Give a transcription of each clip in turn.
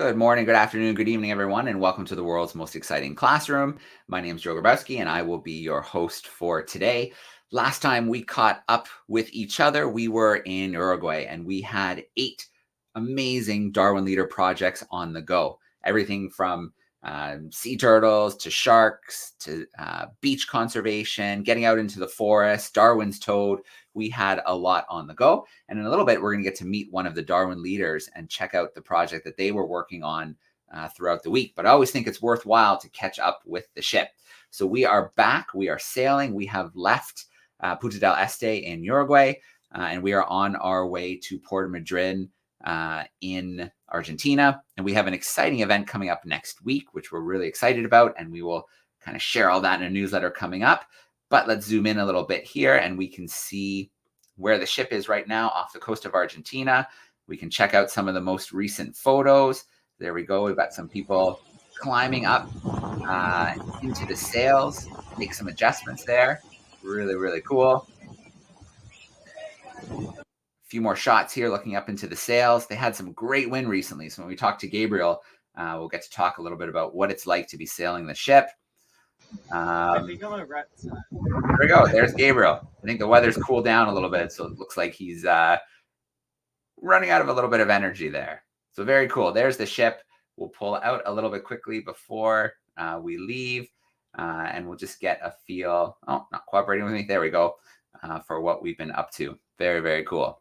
Good morning, good afternoon, good evening, everyone, and welcome to the world's most exciting classroom. My name is Joe Grabowski, and I will be your host for today. Last time we caught up with each other, we were in Uruguay, and we had 8 amazing Darwin Leader projects on the go. Everything from sea turtles to sharks to beach conservation, getting out into the forest, Darwin's toad. We had a lot on the go. And in a little bit, we're going to get to meet one of the Darwin leaders and check out the project that they were working on throughout the week. But I always think it's worthwhile to catch up with the ship. So we are back. We are sailing. We have left Punta del Este in Uruguay, and we are on our way to Puerto Madryn in Argentina. And we have an exciting event coming up next week, which we're really excited about. And we will kind of share all that in a newsletter coming up. But let's zoom in a little bit here and we can see where the ship is right now off the coast of Argentina. We can check out some of the most recent photos. There we go. We've got some people climbing up into the sails, make some adjustments there. Really, really cool. A few more shots here looking up into the sails. They had some great wind recently. So when we talk to Gabriel, we'll get to talk a little bit about what it's like to be sailing the ship. There we go. There's Gabriel. I think the weather's cooled down a little bit, so it looks like he's running out of a little bit of energy there. So very cool. There's the ship. We'll pull out a little bit quickly before we leave, and we'll just get a feel. Oh, not cooperating with me. There we go. For what we've been up to. Very, very cool.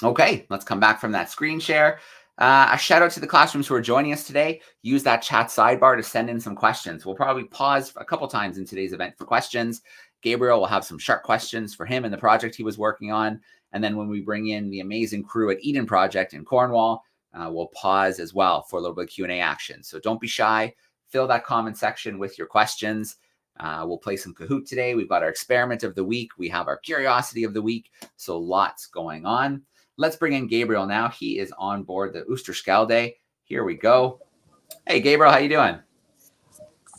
Okay, let's come back from that screen share. A shout out to the classrooms who are joining us today. Use that chat sidebar to send in some questions. We'll probably pause a couple times in today's event for questions. Gabriel will have some sharp questions for him and the project he was working on. And then when we bring in the amazing crew at Eden Project in Cornwall, we'll pause as well for a little bit of Q&A action. So don't be shy. Fill that comment section with your questions. We'll play some Kahoot today. We've got our experiment of the week. We have our curiosity of the week. So lots going on. Let's bring in Gabriel now. He is on board the Oosterschelde. Here we go. Hey, Gabriel, how you doing?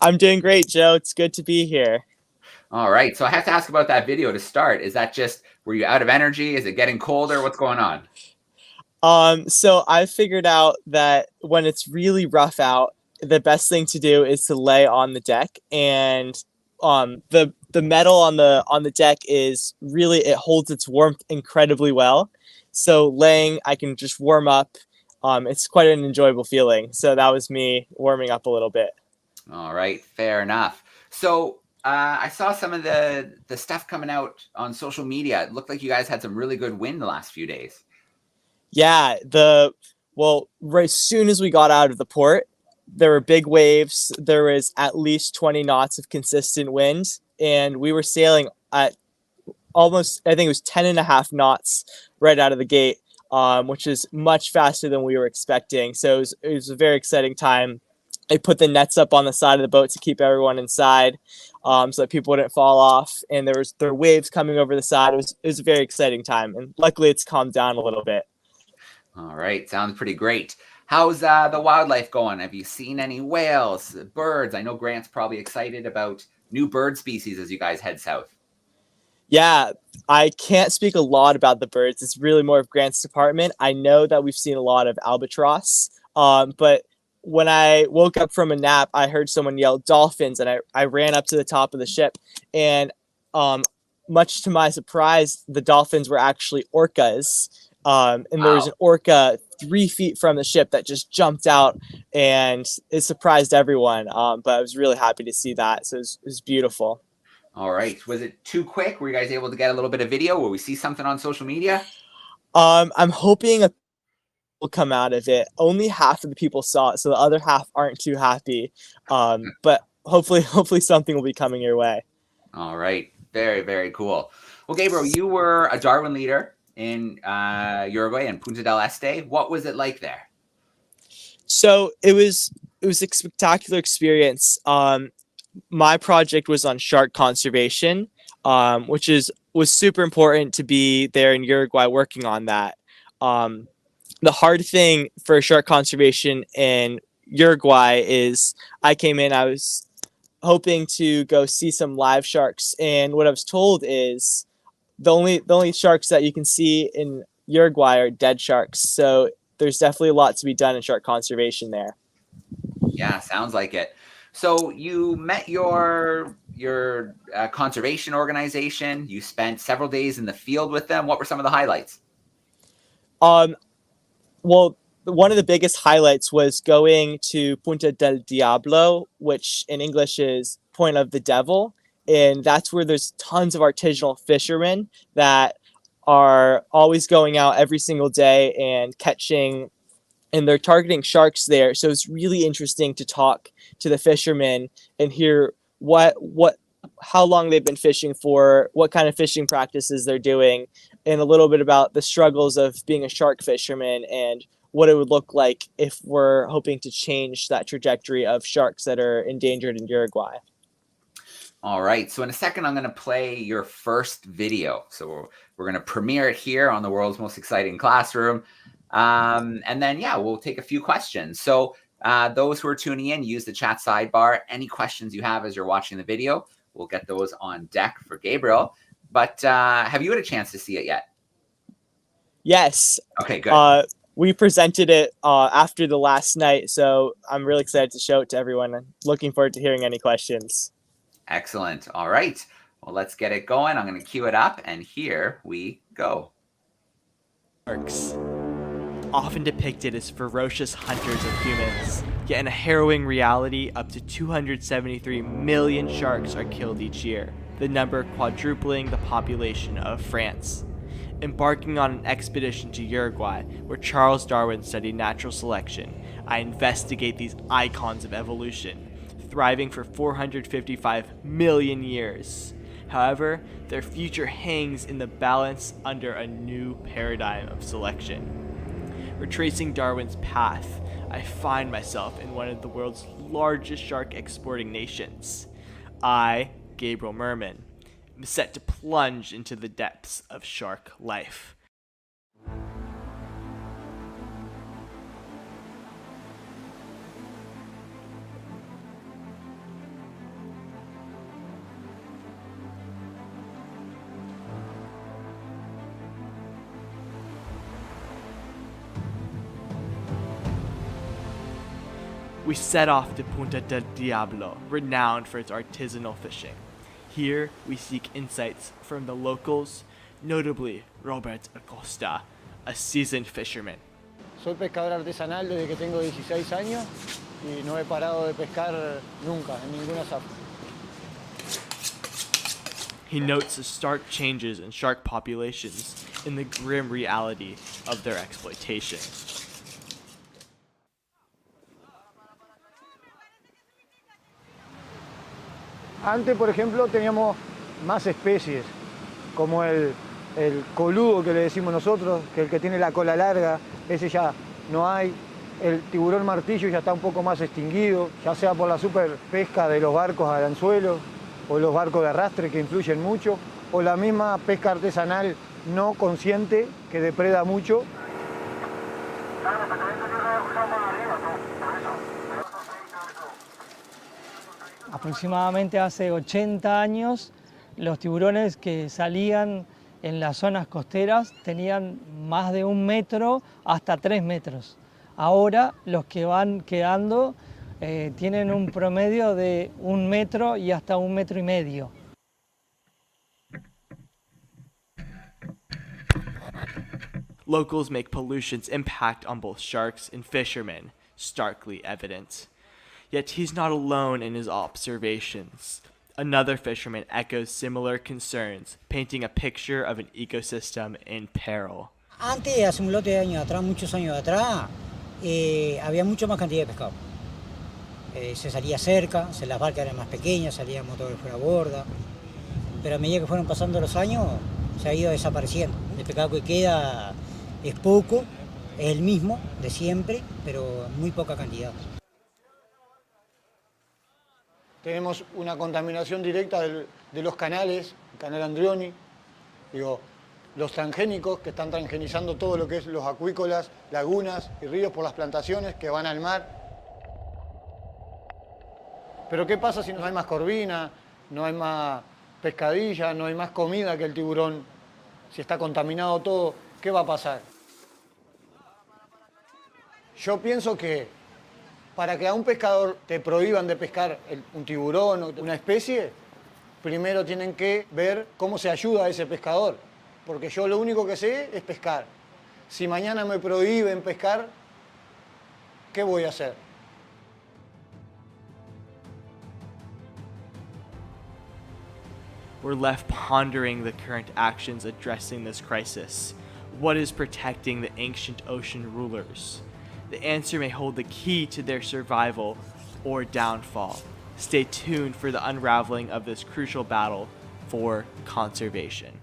I'm doing great, Joe. It's good to be here. All right. So I have to ask about that video to start. Is that just, were you out of energy? Is it getting colder? What's going on? So I figured out that when it's really rough out, the best thing to do is to lay on the deck, and the metal on the deck is really, it holds its warmth incredibly well. So laying, I can just warm up. It's quite an enjoyable feeling. So that was me warming up a little bit. All right, fair enough. So I saw some of the stuff coming out on social media. It looked like you guys had some really good wind the last few days. Yeah, right as soon as we got out of the port, there were big waves. There was at least 20 knots of consistent wind, and we were sailing at almost, I think it was 10.5 knots right out of the gate, which is much faster than we were expecting. So it was a very exciting time. I put the nets up on the side of the boat to keep everyone inside, so that people wouldn't fall off. And there were waves coming over the side. It was a very exciting time, and luckily it's calmed down a little bit. All right, sounds pretty great. How's the wildlife going? Have you seen any whales, birds? I know Grant's probably excited about new bird species as you guys head south. Yeah, I can't speak a lot about the birds. It's really more of Grant's department. I know that we've seen a lot of albatross, but when I woke up from a nap, I heard someone yell dolphins, and I ran up to the top of the ship, and much to my surprise, the dolphins were actually orcas. And there was an orca 3 feet from the ship that just jumped out, and it surprised everyone. But I was really happy to see that. So it was beautiful. All right. Was it too quick? Were you guys able to get a little bit of video? Will we see something on social media? I'm hoping will come out of it. Only half of the people saw it, so the other half aren't too happy. But hopefully something will be coming your way. All right. Very, very cool. Well, Gabriel, you were a Darwin leader in Uruguay and Punta del Este. What was it like there? So it was a spectacular experience. My project was on shark conservation, which was super important to be there in Uruguay working on that. The hard thing for shark conservation in Uruguay is I came in, I was hoping to go see some live sharks, and what I was told is the only sharks that you can see in Uruguay are dead sharks. So there's definitely a lot to be done in shark conservation there. Yeah, sounds like it. So you met your conservation organization. You spent several days in the field with them. What were some of the highlights? Well, one of the biggest highlights was going to Punta del Diablo, which in English is Point of the Devil. And that's where there's tons of artisanal fishermen that are always going out every single day and catching, and they're targeting sharks there. So it's really interesting to talk to the fishermen and hear how long they've been fishing for, what kind of fishing practices they're doing, and a little bit about the struggles of being a shark fisherman and what it would look like if we're hoping to change that trajectory of sharks that are endangered in Uruguay. All right. So in a second, I'm going to play your first video. So we're going to premiere it here on the world's most exciting classroom. And then, yeah, we'll take a few questions. So those who are tuning in, use the chat sidebar. Any questions you have as you're watching the video, we'll get those on deck for Gabriel. But have you had a chance to see it yet? Yes. Okay, good. We presented it after the last night, so I'm really excited to show it to everyone. I'm looking forward to hearing any questions. Excellent. All right. Well, let's get it going. I'm going to cue it up, and here we go. Sharks, often depicted as ferocious hunters of humans, yet in a harrowing reality, up to 273 million sharks are killed each year, the number quadrupling the population of France. Embarking on an expedition to Uruguay, where Charles Darwin studied natural selection, I investigate these icons of evolution, thriving for 455 million years. However, their future hangs in the balance under a new paradigm of selection. Retracing Darwin's path, I find myself in one of the world's largest shark exporting nations. I, Gabriel Merman, am set to plunge into the depths of shark life. We set off to Punta del Diablo, renowned for its artisanal fishing. Here, we seek insights from the locals, notably Robert Acosta, a seasoned fisherman. Soy pescador artesanal desde que tengo 16 años y no he parado de pescar nunca, en ninguna zafra. He notes the stark changes in shark populations and the grim reality of their exploitation. Antes, por ejemplo, teníamos más especies, como el coludo que le decimos nosotros, que el que tiene la cola larga, ese ya no hay. El tiburón martillo ya está un poco más extinguido, ya sea por la super pesca de los barcos al anzuelo, o los barcos de arrastre que influyen mucho, o la misma pesca artesanal no consciente que depreda mucho. Aproximadamente hace 80 años, los tiburones que salían en las zonas costeras tenían más de 1 metro hasta 3 metros. Ahora los que van quedando tienen un promedio de 1 metro y hasta 1,5 metros. Locals make pollution's impact on both sharks and fishermen starkly evident. Yet he's not alone in his observations. Another fisherman echoes similar concerns, painting a picture of an ecosystem in peril. Antes, hace un lote de años atrás, muchos años atrás, había mucho más cantidad de pescado. Se salía cerca, las barcas eran más pequeñas, salían motores fuera borda. Pero a medida que fueron pasando los años, se ha ido desapareciendo. El pescado que queda es poco, es el mismo de siempre, pero muy poca cantidad. Tenemos una contaminación directa de los canales, el canal Andrioni, los transgénicos que están transgenizando todo lo que es los acuícolas, lagunas y ríos por las plantaciones que van al mar. Pero ¿qué pasa si no hay más corvina, no hay más pescadilla, no hay más comida que el tiburón? Si está contaminado todo, ¿qué va a pasar? Yo pienso que para que a un pescador te prohíban de pescar un tiburón o una especie, primero tienen que ver cómo se ayuda a ese pescador. Porque yo lo único que sé es pescar. Si mañana me prohíben pescar, ¿qué voy a hacer? We're left pondering the current actions addressing this crisis. What is protecting the ancient ocean rulers? The answer may hold the key to their survival or downfall. Stay tuned for the unraveling of this crucial battle for conservation.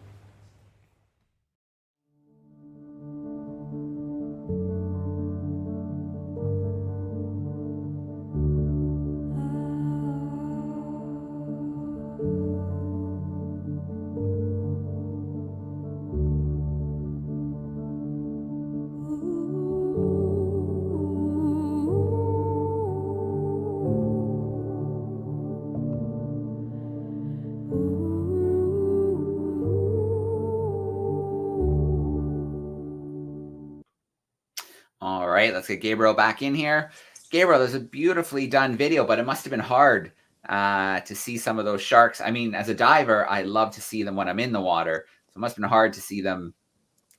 All right, let's get Gabriel back in here. Gabriel, there's a beautifully done video, but it must have been hard to see some of those sharks. I mean, as a diver, I love to see them when I'm in the water. So it must have been hard to see them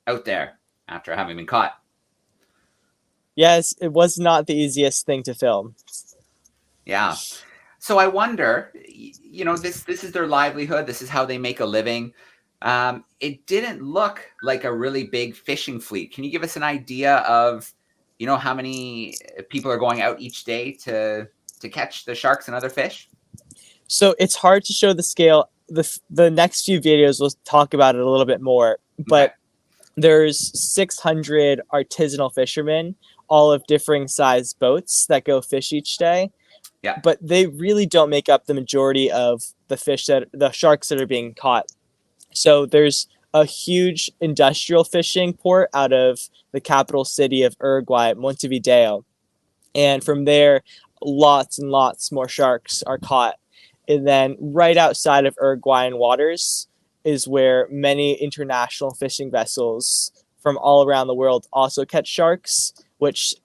out there after having been caught. Yes, it was not the easiest thing to film. Yeah. So I wonder, you know, this is their livelihood. This is how they make a living. It didn't look like a really big fishing fleet. Can you give us an idea of, you know, how many people are going out each day to catch the sharks and other fish? So it's hard to show the scale. The next few videos will talk about it a little bit more, but there's 600 artisanal fishermen, all of differing size boats that go fish each day. Yeah. But they really don't make up the majority of the sharks that are being caught. So there's a huge industrial fishing port out of the capital city of Uruguay, Montevideo. And from there, lots and lots more sharks are caught. And then right outside of Uruguayan waters is where many international fishing vessels from all around the world also catch sharks, which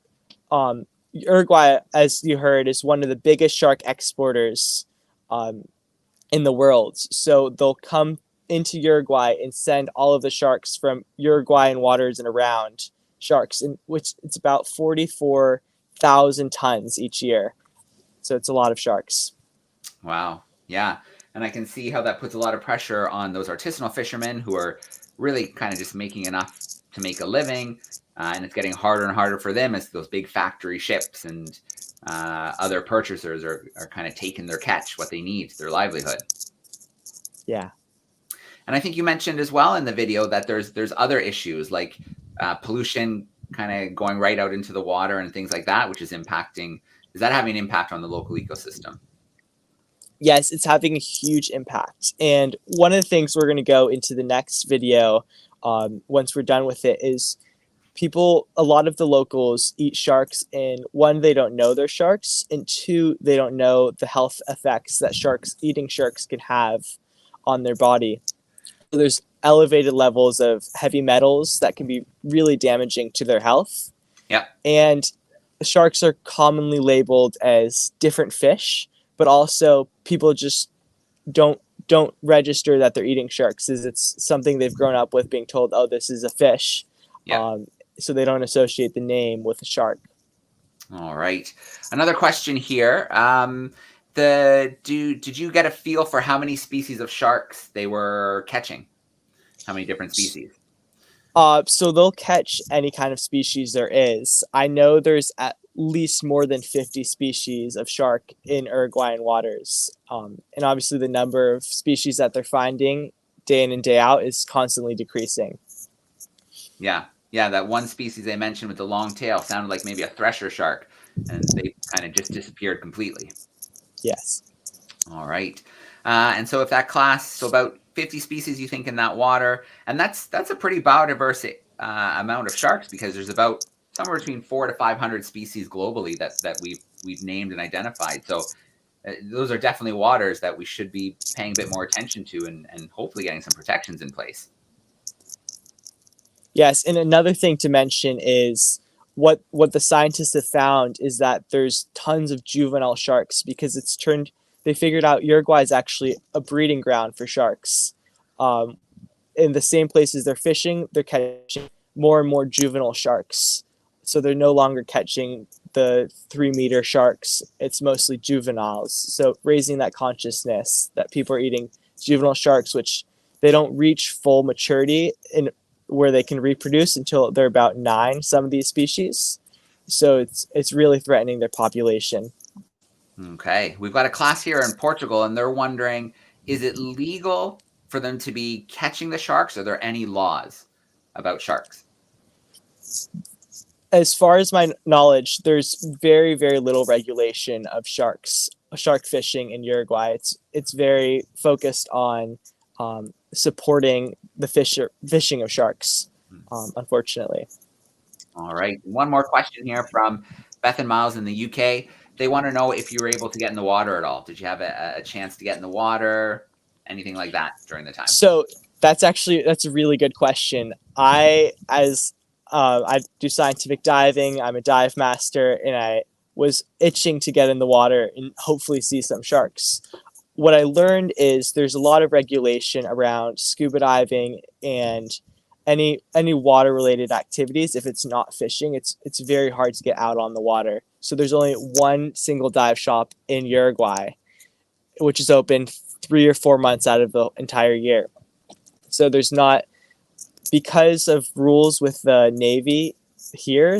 Uruguay, as you heard, is one of the biggest shark exporters in the world. So they'll come into Uruguay and send all of the sharks from Uruguayan waters and around sharks, in which it's about 44,000 tons each year. So it's a lot of sharks. Wow. Yeah. And I can see how that puts a lot of pressure on those artisanal fishermen who are really kind of just making enough to make a living. And it's getting harder and harder for them as those big factory ships and other purchasers are kind of taking their catch, what they need, their livelihood. Yeah. And I think you mentioned as well in the video that there's other issues like pollution kind of going right out into the water and things like that, which is impacting. Is that having an impact on the local ecosystem? Yes, it's having a huge impact. And one of the things we're going to go into the next video, once we're done with it, is a lot of the locals eat sharks, and one, they don't know they're sharks, and two, they don't know the health effects that eating sharks can have on their body. So there's elevated levels of heavy metals that can be really damaging to their health. Yeah. And sharks are commonly labeled as different fish, but also people just don't register that they're eating sharks, as it's something they've grown up with being told, oh, this is a fish. Yeah. So they don't associate the name with a shark. All right. Another question here. Did you get a feel for how many species of sharks they were catching? How many different species? So they'll catch any kind of species there is. I know there's at least more than 50 species of shark in Uruguayan waters. And obviously the number of species that they're finding day in and day out is constantly decreasing. Yeah. Yeah, that one species they mentioned with the long tail sounded like maybe a thresher shark, and they kind of just disappeared completely. Yes. All right. And so if that class, so about 50 species you think in that water, and that's a pretty biodiverse amount of sharks, because there's about somewhere between 400 to 500 species globally that we've named and identified. So those are definitely waters that we should be paying a bit more attention to and hopefully getting some protections in place. Yes, and another thing to mention is what the scientists have found is that there's tons of juvenile sharks because they figured out Uruguay is actually a breeding ground for sharks. In the same places they're fishing, they're catching more and more juvenile sharks. So they're no longer catching the 3-meter sharks. It's mostly juveniles. So raising that consciousness that people are eating juvenile sharks, which they don't reach full maturity in where they can reproduce until they're about 9, some of these species. So it's really threatening their population. Okay. We've got a class here in Portugal, and they're wondering, is it legal for them to be catching the sharks? Are there any laws about sharks? As far as my knowledge, there's very, very little regulation of shark fishing in Uruguay. It's very focused on supporting the fishing of sharks, unfortunately. All right. One more question here from Beth and Miles in the UK. They want to know if you were able to get in the water at all. Did you have a chance to get in the water? Anything like that during the time? So that's a really good question. I do scientific diving. I'm a dive master, and I was itching to get in the water and hopefully see some sharks. What I learned is there's a lot of regulation around scuba diving and any water related activities. If it's not fishing, it's very hard to get out on the water. So there's only one single dive shop in Uruguay, which is open 3 or 4 months out of the entire year. So there's not, because of rules with the Navy here,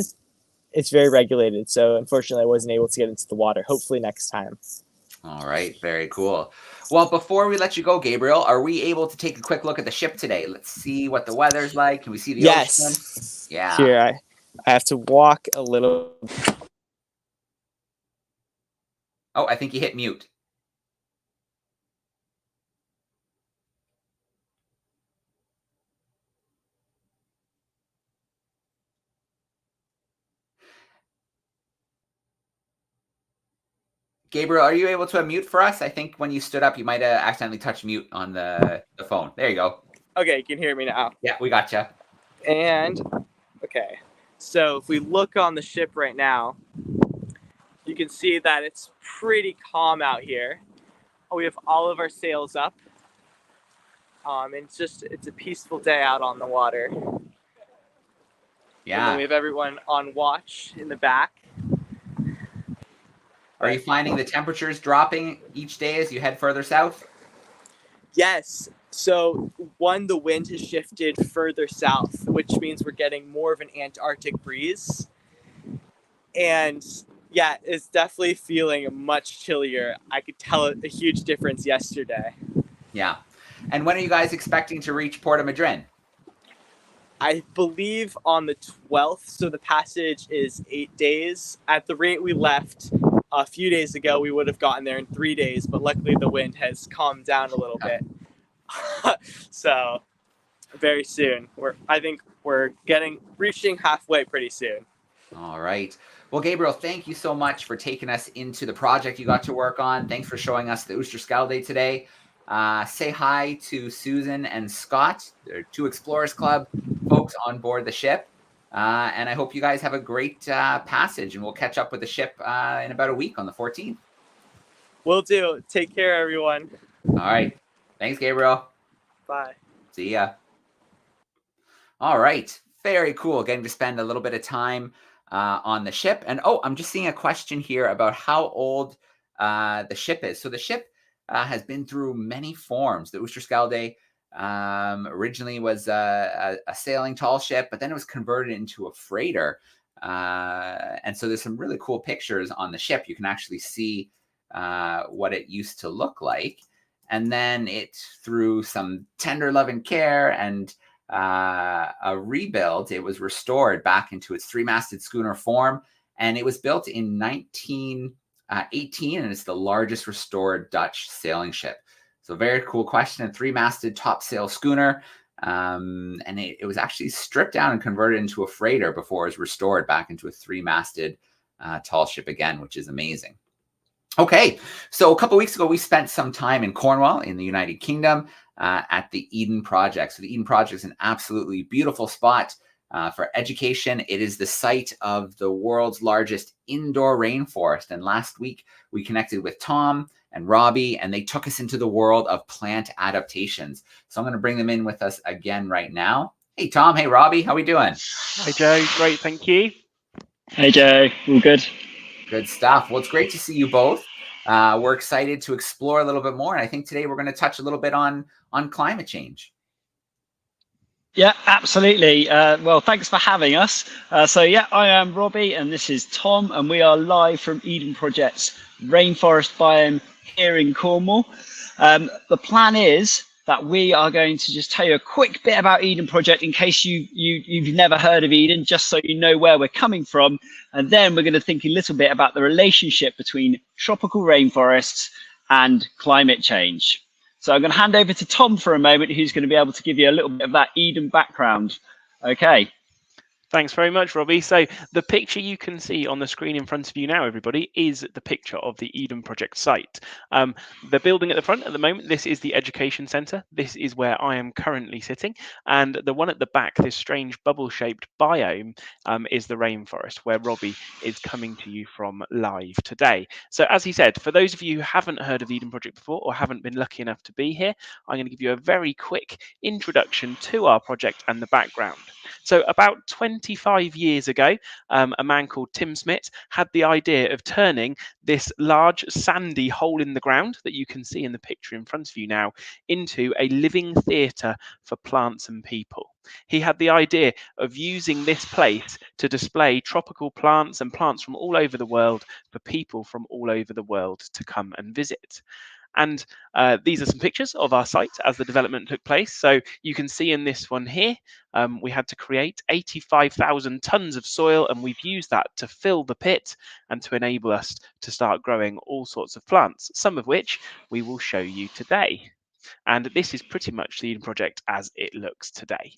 it's very regulated. So unfortunately, I wasn't able to get into the water. Hopefully next time. All right. Very cool. Well, before we let you go, Gabriel, are we able to take a quick look at the ship today? Let's see what the weather's like. Can we see the ocean? Yeah. Here, I have to walk a little. Oh, I think you hit mute. Gabriel, are you able to unmute for us? I think when you stood up, you might have accidentally touched mute on the phone. There you go. Okay, you can hear me now. Yeah, we got you. And, okay, so if we look on the ship right now, you can see that it's pretty calm out here. We have all of our sails up. And it's a peaceful day out on the water. Yeah. And then we have everyone on watch in the back. Are you finding the temperatures dropping each day as you head further south? Yes. So the wind has shifted further south, which means we're getting more of an Antarctic breeze. And yeah, it's definitely feeling much chillier. I could tell a huge difference yesterday. Yeah. And when are you guys expecting to reach Puerto Madryn? I believe on the 12th. So the passage is 8 days. At the rate we left a few days ago, we would have gotten there in 3 days, but luckily the wind has calmed down a little bit. So very soon. I think we're reaching halfway pretty soon. All right. Well, Gabriel, thank you so much for taking us into the project you got to work on. Thanks for showing us the Oosterschelde today. Say hi to Susan and Scott. They're 2 Explorers Club folks on board the ship. And I hope you guys have a great passage, and we'll catch up with the ship in about a week on the 14th. Will do. Take care, everyone. All right. Thanks, Gabriel. Bye. See ya. All right. Very cool. Getting to spend a little bit of time on the ship. And I'm just seeing a question here about how old the ship is. So the ship has been through many forms. The Oosterschelde originally was a sailing tall ship, but then it was converted into a freighter. And so there's some really cool pictures on the ship. You can actually see what it used to look like. And then it, through some tender love and care and a rebuild, it was restored back into its 3-masted schooner form. And it was built in 1918, and it's the largest restored Dutch sailing ship. So very cool question. A 3-masted topsail schooner. And it was actually stripped down and converted into a freighter before it was restored back into a 3-masted tall ship again, which is amazing. Okay, so a couple of weeks ago, we spent some time in Cornwall in the United Kingdom at the Eden Project. So the Eden Project is an absolutely beautiful spot For education, it is the site of the world's largest indoor rainforest. And last week, we connected with Tom and Robbie, and they took us into the world of plant adaptations. So I'm going to bring them in with us again right now. Hey, Tom. Hey, Robbie. How we doing? Hi, Joe. Great, thank you. Hey, Joe. All good? Good stuff. Well, it's great to see you both. We're excited to explore a little bit more. And I think today we're going to touch a little bit on climate change. Yeah, absolutely. Well, thanks for having us. So yeah, I am Robbie and this is Tom, and we are live from Eden Project's rainforest biome here in Cornwall. The plan is that we are going to just tell you a quick bit about Eden Project in case you've never heard of Eden, just so you know where we're coming from. And then we're going to think a little bit about the relationship between tropical rainforests and climate change. So I'm going to hand over to Tom for a moment, who's going to be able to give you a little bit of that Eden background. Okay. Thanks very much, Robbie. So the picture you can see on the screen in front of you now, everybody, is the picture of the Eden Project site. The building at the front at the moment, this is the education centre. This is where I am currently sitting. And the one at the back, this strange bubble-shaped biome, is the rainforest, where Robbie is coming to you from live today. So as he said, for those of you who haven't heard of the Eden Project before or haven't been lucky enough to be here, I'm going to give you a very quick introduction to our project and the background. So about 25 years ago, a man called Tim Smith had the idea of turning this large sandy hole in the ground that you can see in the picture in front of you now into a living theatre for plants and people. He had the idea of using this place to display tropical plants and plants from all over the world for people from all over the world to come and visit. And these are some pictures of our site as the development took place. So you can see in this one here, we had to create 85,000 tons of soil, and we've used that to fill the pit and to enable us to start growing all sorts of plants, some of which we will show you today. And this is pretty much the Eden Project as it looks today.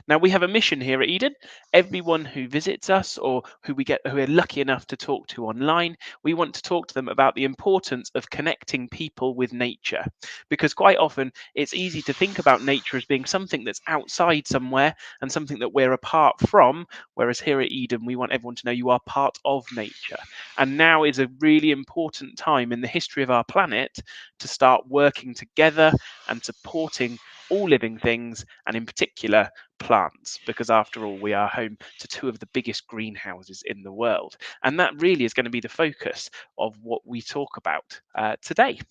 Now, we have a mission here at Eden. Everyone who visits us or who we're lucky enough to talk to online, we want to talk to them about the importance of connecting people with nature. Because quite often it's easy to think about nature as being something that's outside somewhere and something that we're apart from, whereas here at Eden, we want everyone to know you are part of nature. And now is a really important time in the history of our planet to start working together and supporting all living things, and in particular plants, because after all, we are home to two of the biggest greenhouses in the world. And that really is going to be the focus of what we talk about today.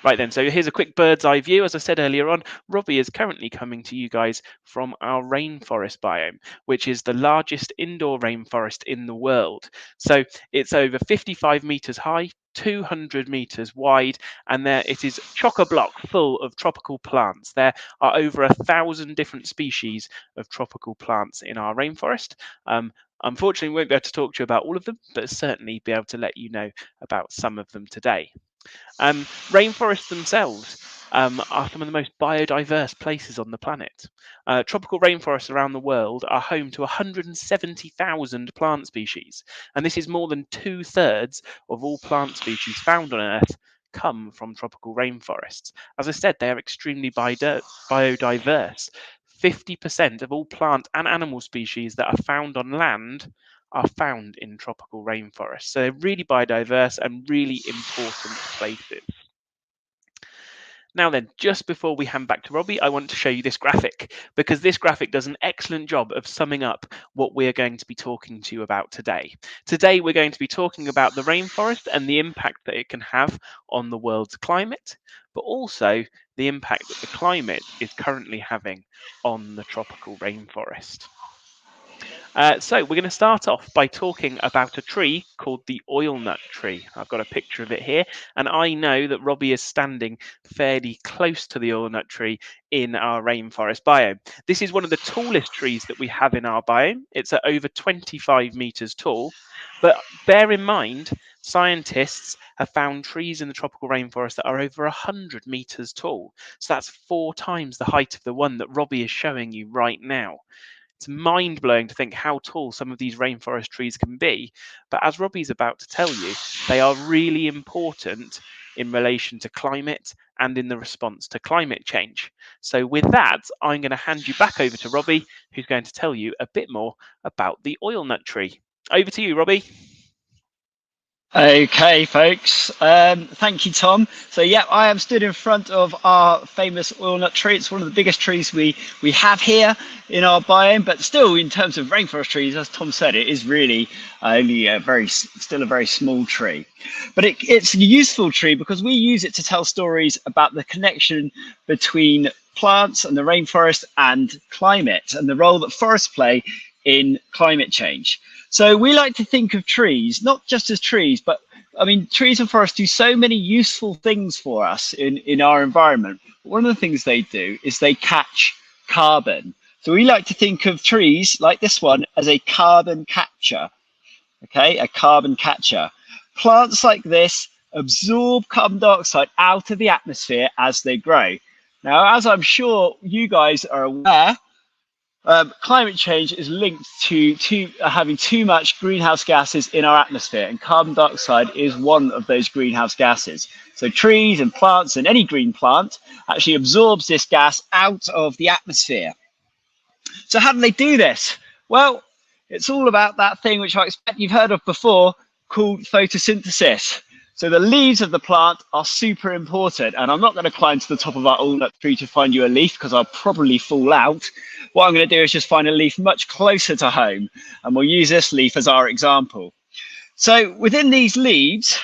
Right then, so here's a quick bird's eye view. As I said earlier on, Robbie is currently coming to you guys from our rainforest biome, which is the largest indoor rainforest in the world. So it's over 55 meters high, 200 meters wide, and there it is chock-a-block full of tropical plants. There are over 1,000 different species of tropical plants in our rainforest. Unfortunately, we won't be able to talk to you about all of them, but certainly be able to let you know about some of them today. Rainforests themselves are some of the most biodiverse places on the planet. Tropical rainforests around the world are home to 170,000 plant species, and this is more than 2/3 of all plant species found on Earth come from tropical rainforests. As I said, they are extremely biodiverse. 50% of all plant and animal species that are found on land are found in tropical rainforests. So they're really biodiverse and really important places. Now then, just before we hand back to Robbie, I want to show you this graphic, because this graphic does an excellent job of summing up what we're going to be talking to you about today. Today, we're going to be talking about the rainforest and the impact that it can have on the world's climate, but also the impact that the climate is currently having on the tropical rainforest. So we're going to start off by talking about a tree called the oil nut tree. I've got a picture of it here, and I know that Robbie is standing fairly close to the oil nut tree in our rainforest biome. This is one of the tallest trees that we have in our biome. It's at over 25 meters tall, but bear in mind, scientists have found trees in the tropical rainforest that are over 100 meters tall. So that's 4 times the height of the one that Robbie is showing you right now. It's mind-blowing to think how tall some of these rainforest trees can be. But as Robbie's about to tell you, they are really important in relation to climate and in the response to climate change. So with that, I'm going to hand you back over to Robbie, who's going to tell you a bit more about the oil nut tree. Over to you, Robbie. Okay, folks. Thank you, Tom. So yeah, I am stood in front of our famous oil nut tree. It's one of the biggest trees we have here in our biome, but still, in terms of rainforest trees, as Tom said, it is really only still a very small tree. But it's a useful tree because we use it to tell stories about the connection between plants and the rainforest and climate, and the role that forests play in climate change. So we like to think of trees not just as trees, but I mean, trees and forests do so many useful things for us in our environment. One of the things they do is they catch carbon. So we like to think of trees like this one as a carbon catcher. Okay, a carbon catcher. Plants like this absorb carbon dioxide out of the atmosphere as they grow. Now, as I'm sure you guys are aware, climate change is linked to having too much greenhouse gases in our atmosphere, and carbon dioxide is one of those greenhouse gases. So trees and plants and any green plant actually absorbs this gas out of the atmosphere. So how do they do this? Well, it's all about that thing which I expect you've heard of before called photosynthesis. So the leaves of the plant are super important, and I'm not going to climb to the top of our oil nut tree to find you a leaf because I'll probably fall out. What I'm going to do is just find a leaf much closer to home, and we'll use this leaf as our example. So within these leaves,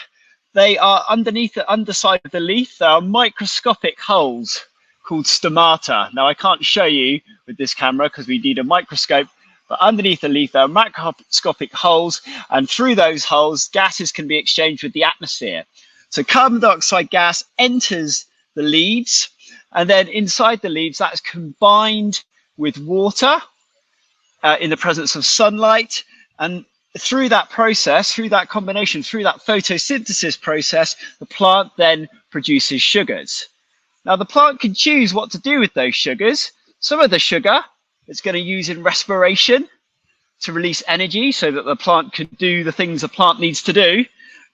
they are underneath the underside of the leaf, there are microscopic holes called stomata. Now I can't show you with this camera because we need a microscope, but underneath the leaf there are microscopic holes, and through those holes gases can be exchanged with the atmosphere. So carbon dioxide gas enters the leaves, and then inside the leaves that's combined with water in the presence of sunlight, and through that process, through that combination, through that photosynthesis process, the plant then produces sugars. Now the plant can choose what to do with those sugars. Some of the sugar it's going to use in respiration to release energy so that the plant can do the things the plant needs to do.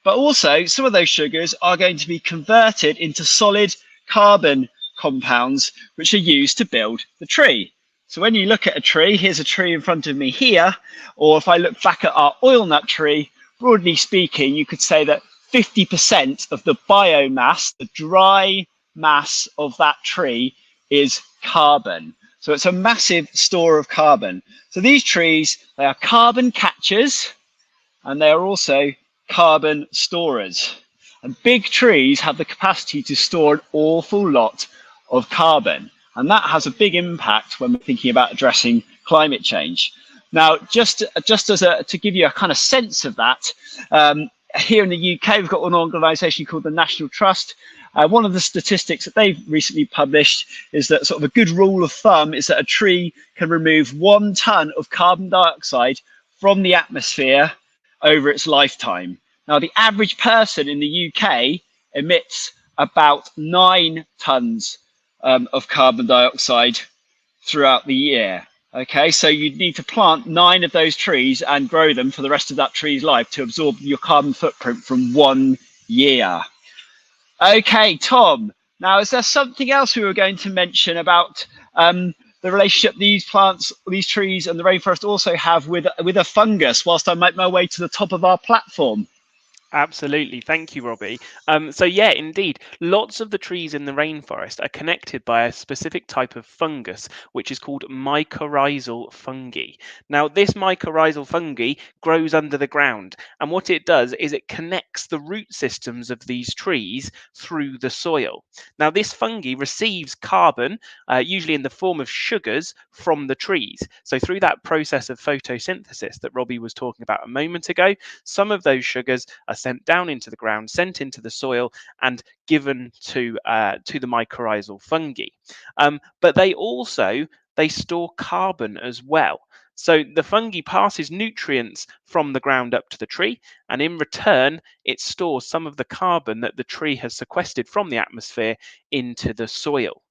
But also some of those sugars are going to be converted into solid carbon compounds, which are used to build the tree. So when you look at a tree, here's a tree in front of me here, or if I look back at our oil nut tree, broadly speaking, you could say that 50% of the biomass, the dry mass of that tree, is carbon. So it's a massive store of carbon. So these trees, they are carbon catchers, and they are also carbon storers. And big trees have the capacity to store an awful lot of carbon. And that has a big impact when we're thinking about addressing climate change. Now, just to give you a kind of sense of that, here in the UK, we've got an organisation called the National Trust. One of the statistics that they've recently published is that sort of a good rule of thumb is that a tree can remove 1 ton of carbon dioxide from the atmosphere over its lifetime. Now, the average person in the UK emits about 9 tons of carbon dioxide throughout the year. Okay, so you'd need to plant 9 of those trees and grow them for the rest of that tree's life to absorb your carbon footprint from 1 year. Okay, Tom, now is there something else we were going to mention about the relationship these plants, these trees and the rainforest also have with a fungus whilst I make my way to the top of our platform? Absolutely. Thank you, Robbie. So yeah, indeed, lots of the trees in the rainforest are connected by a specific type of fungus, which is called mycorrhizal fungi. Now, this mycorrhizal fungi grows under the ground, and what it does is it connects the root systems of these trees through the soil. Now, this fungi receives carbon, usually in the form of sugars, from the trees. So through that process of photosynthesis that Robbie was talking about a moment ago, some of those sugars are sent down into the ground, sent into the soil, and given to the mycorrhizal fungi. But they store carbon as well. So the fungi passes nutrients from the ground up to the tree, and in return, it stores some of the carbon that the tree has sequestered from the atmosphere into the soil.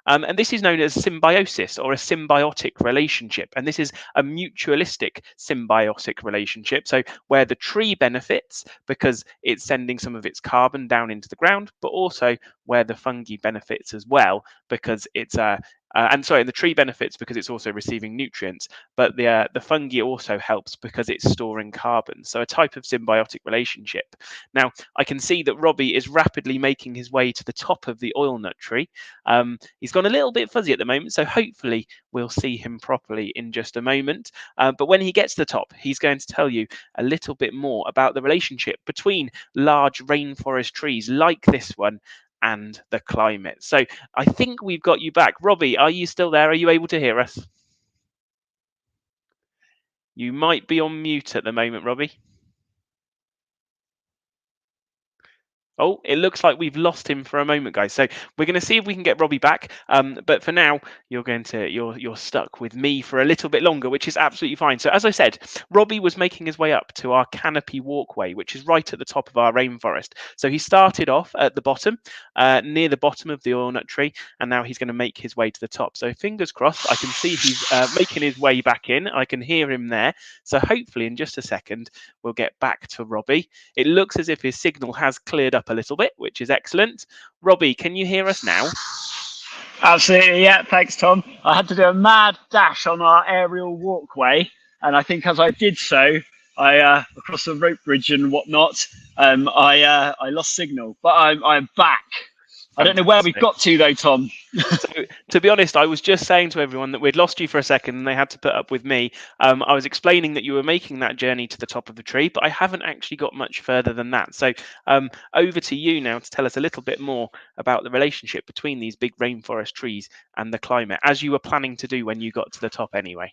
And this is known as symbiosis, or a symbiotic relationship. And this is a mutualistic symbiotic relationship. So where the tree benefits because it's sending some of its carbon down into the ground, but also where the fungi benefits as well because it's the tree benefits because it's also receiving nutrients, but the fungi also helps because it's storing carbon. So a type of symbiotic relationship. Now I can see that Robbie is rapidly making his way to the top of the oil nut tree. He's gone a little bit fuzzy at the moment, so hopefully we'll see him properly in just a moment. But when he gets to the top, he's going to tell you a little bit more about the relationship between large rainforest trees like this one and the climate. So I think we've got you back. Robbie, are you still there? Are you able to hear us? You might be on mute at the moment, Robbie. Oh, it looks like we've lost him for a moment, guys. So we're going to see if we can get Robbie back. But for now, you're stuck with me for a little bit longer, which is absolutely fine. So as I said, Robbie was making his way up to our canopy walkway, which is right at the top of our rainforest. So he started off at the bottom, near the bottom of the oil nut tree, and now he's going to make his way to the top. So fingers crossed, I can see he's making his way back in. I can hear him there. So hopefully in just a second, we'll get back to Robbie. It looks as if his signal has cleared up a little bit, which is excellent. Robbie, can you hear us now? Absolutely, yeah. Thanks, Tom. I had to do a mad dash on our aerial walkway, and I think as I did so, I across the rope bridge and whatnot, I lost signal. But I'm back. I don't know where we've got to though, Tom. So, to be honest, I was just saying to everyone that we'd lost you for a second and they had to put up with me. I was explaining that you were making that journey to the top of the tree, but I haven't actually got much further than that. So over to you now to tell us a little bit more about the relationship between these big rainforest trees and the climate, as you were planning to do when you got to the top anyway.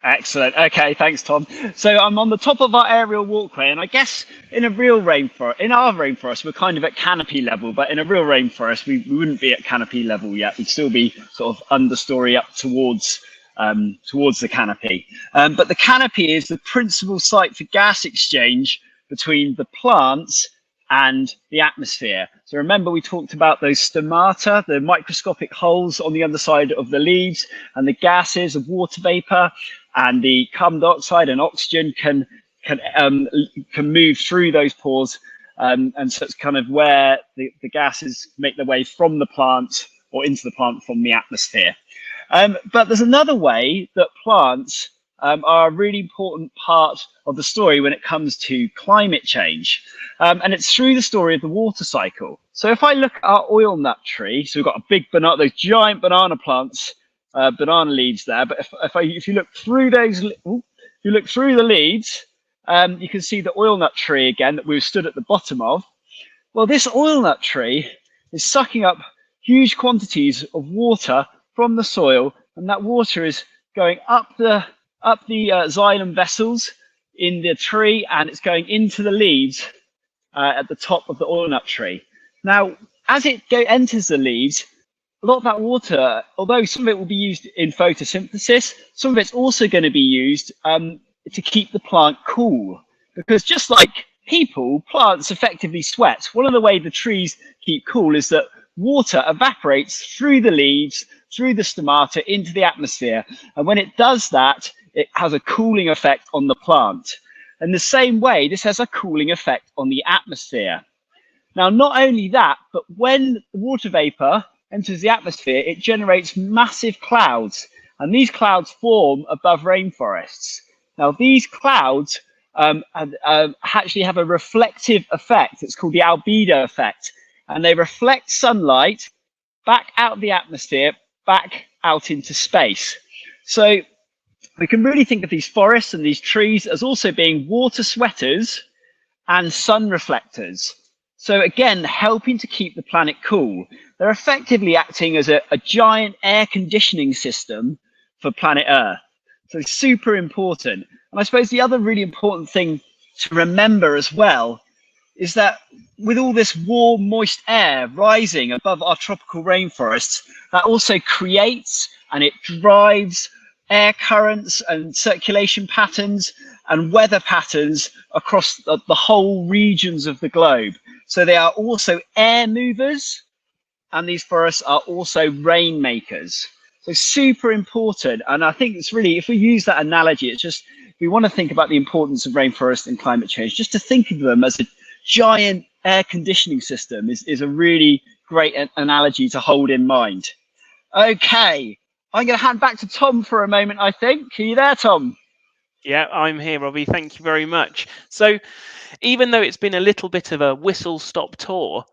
Excellent. Okay, thanks, Tom. So I'm on the top of our aerial walkway, and I guess in a real rainforest, in our rainforest, we're kind of at canopy level, but in a real rainforest, we wouldn't be at canopy level yet. We'd still be sort of understory up towards the canopy. But the canopy is the principal site for gas exchange between the plants and the atmosphere. So remember, we talked about those stomata, the microscopic holes on the underside of the leaves, and the gases of water vapor and the carbon dioxide and oxygen can move through those pores, and so it's kind of where the gases make their way from the plant or into the plant from the atmosphere. But there's another way that plants are a really important part of the story when it comes to climate change, and it's through the story of the water cycle. So if I look at our oil nut tree, so we've got a big banana, those giant banana plants, banana leaves there. But if you look through those, you look through the leaves, you can see the oil nut tree again that we've stood at the bottom of. Well, this oil nut tree is sucking up huge quantities of water from the soil, and that water is going up the xylem vessels in the tree, and it's going into the leaves at the top of the oil nut tree. Now, as it enters the leaves, a lot of that water, although some of it will be used in photosynthesis, some of it's also going to be used to keep the plant cool. Because just like people, plants effectively sweat. One of the ways the trees keep cool is that water evaporates through the leaves, through the stomata, into the atmosphere. And when it does that, it has a cooling effect on the plant. In the same way, this has a cooling effect on the atmosphere. Now, not only that, but when the water vapor enters the atmosphere, it generates massive clouds, and these clouds form above rainforests. Now, these clouds actually have a reflective effect. It's called the albedo effect, and they reflect sunlight back out of the atmosphere, back out into space. So we can really think of these forests and these trees as also being water sweaters and sun reflectors. So again, helping to keep the planet cool. They're effectively acting as a giant air conditioning system for planet Earth. So super important. And I suppose the other really important thing to remember as well is that with all this warm, moist air rising above our tropical rainforests, that also creates and it drives air currents and circulation patterns and weather patterns across the whole regions of the globe. So they are also air movers and these forests are also rainmakers. So super important. And I think it's really, if we use that analogy, it's just, we want to think about the importance of rainforest and climate change. Just to think of them as a giant air conditioning system is a really great analogy to hold in mind. Okay, I'm going to hand back to Tom for a moment, I think. Are you there, Tom? Yeah, I'm here, Robbie. Thank you very much. So, even though it's been a little bit of a whistle-stop tour,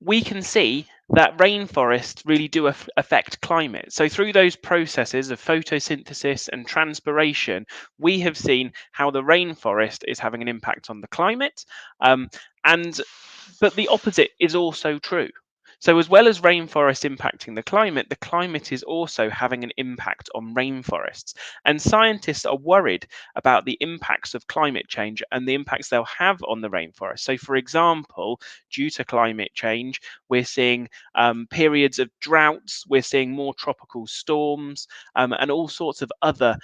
we can see that rainforests really do affect climate. So through those processes of photosynthesis and transpiration, we have seen how the rainforest is having an impact on the climate. But the opposite is also true. So as well as rainforests impacting the climate is also having an impact on rainforests. And scientists are worried about the impacts of climate change and the impacts they'll have on the rainforest. So for example, due to climate change, we're seeing periods of droughts, we're seeing more tropical storms, and all sorts of other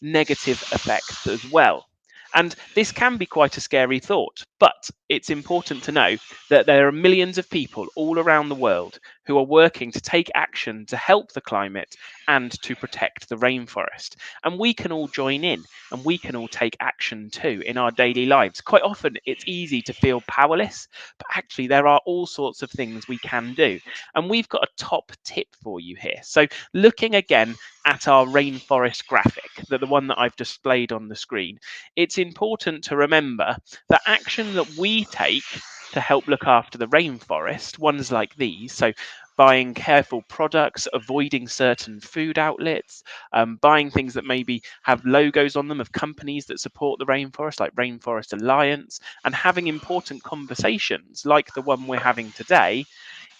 negative effects as well. And this can be quite a scary thought, but it's important to know that there are millions of people all around the world who are working to take action to help the climate and to protect the rainforest. And we can all join in and we can all take action too in our daily lives. Quite often it's easy to feel powerless, but actually there are all sorts of things we can do. And we've got a top tip for you here. So looking again at our rainforest graphic, the one that I've displayed on the screen, it's important to remember that action that we take to help look after the rainforest, ones like these, so buying careful products, avoiding certain food outlets, buying things that maybe have logos on them of companies that support the rainforest, like Rainforest Alliance, and having important conversations like the one we're having today.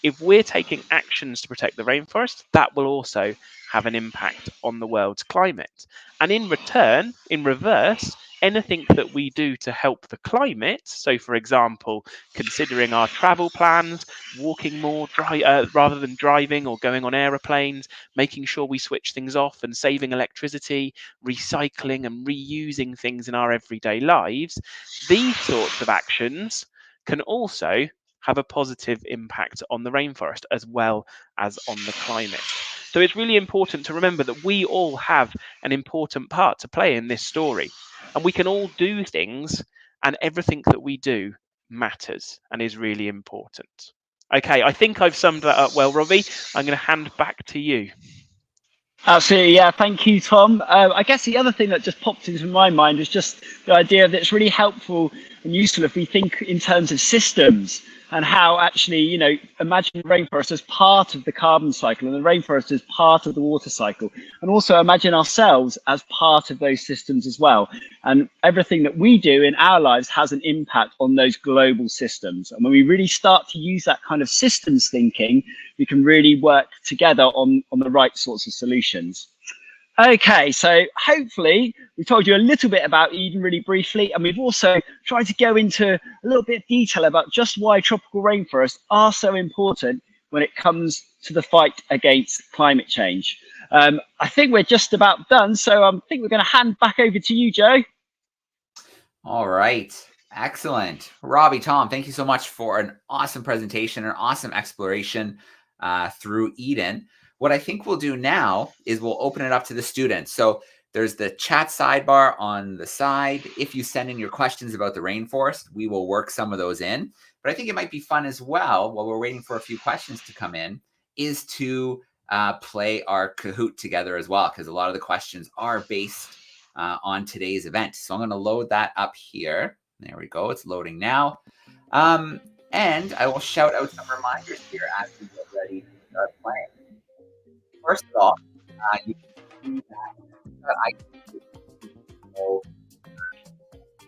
If we're taking actions to protect the rainforest, that will also have an impact on the world's climate. And in return, in reverse, anything that we do to help the climate, so for example, considering our travel plans, walking more rather than driving or going on aeroplanes, making sure we switch things off and saving electricity, recycling and reusing things in our everyday lives, these sorts of actions can also have a positive impact on the rainforest as well as on the climate. So it's really important to remember that we all have an important part to play in this story, and we can all do things, and everything that we do matters and is really important. Okay, I think I've summed that up well, Robbie. I'm going to hand back to you. Absolutely, yeah. Thank you, Tom. I guess the other thing that just popped into my mind is just the idea that it's really helpful and useful if we think in terms of systems and how actually, you know, imagine rainforest as part of the carbon cycle and the rainforest as part of the water cycle, and also imagine ourselves as part of those systems as well. And everything that we do in our lives has an impact on those global systems. And when we really start to use that kind of systems thinking, we can really work together on the right sorts of solutions. Okay, so hopefully we told you a little bit about Eden really briefly, and we've also tried to go into a little bit of detail about just why tropical rainforests are so important when it comes to the fight against climate change. I think we're just about done, so I think we're going to hand back over to you, Joe. All right. Excellent. Robbie, Tom, thank you so much for an awesome presentation, an awesome exploration through Eden. What I think we'll do now is we'll open it up to the students. So there's the chat sidebar on the side. If you send in your questions about the rainforest, we will work some of those in. But I think it might be fun as well, while we're waiting for a few questions to come in, is to play our Kahoot together as well, because a lot of the questions are based on today's event. So I'm going to load that up here. There we go. It's loading now. And I will shout out some reminders here as we get ready to start playing. First of all, you can see that I go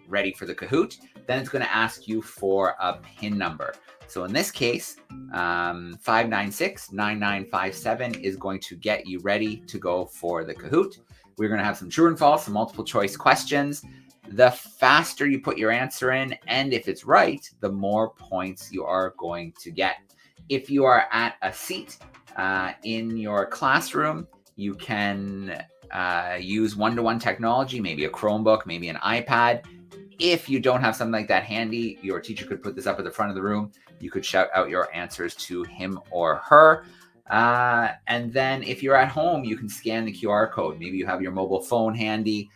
ready for the Kahoot. Then it's going to ask you for a PIN number. So in this case, 5969957 is going to get you ready to go for the Kahoot. We're going to have some true and false, some multiple choice questions. The faster you put your answer in, and if it's right, the more points you are going to get. If you are at a seat in your classroom, you can use one-to-one technology, maybe a Chromebook, maybe an iPad. If you don't have something like that handy, your teacher could put this up at the front of the room. You could shout out your answers to him or her. And then if you're at home, you can scan the QR code. Maybe you have your mobile phone handy.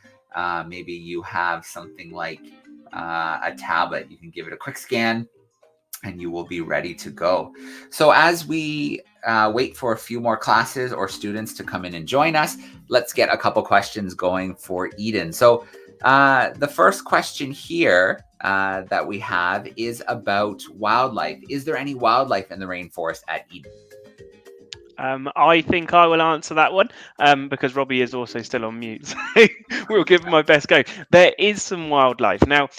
Maybe you have something like a tablet. You can give it a quick scan and you will be ready to go. So as we wait for a few more classes or students to come in and join us, let's get a couple questions going for Eden. So the first question here that we have is about wildlife. Is there any wildlife in the rainforest at Eden? I think I will answer that one because Robbie is also still on mute. So we'll give it my best go. There is some wildlife. Now,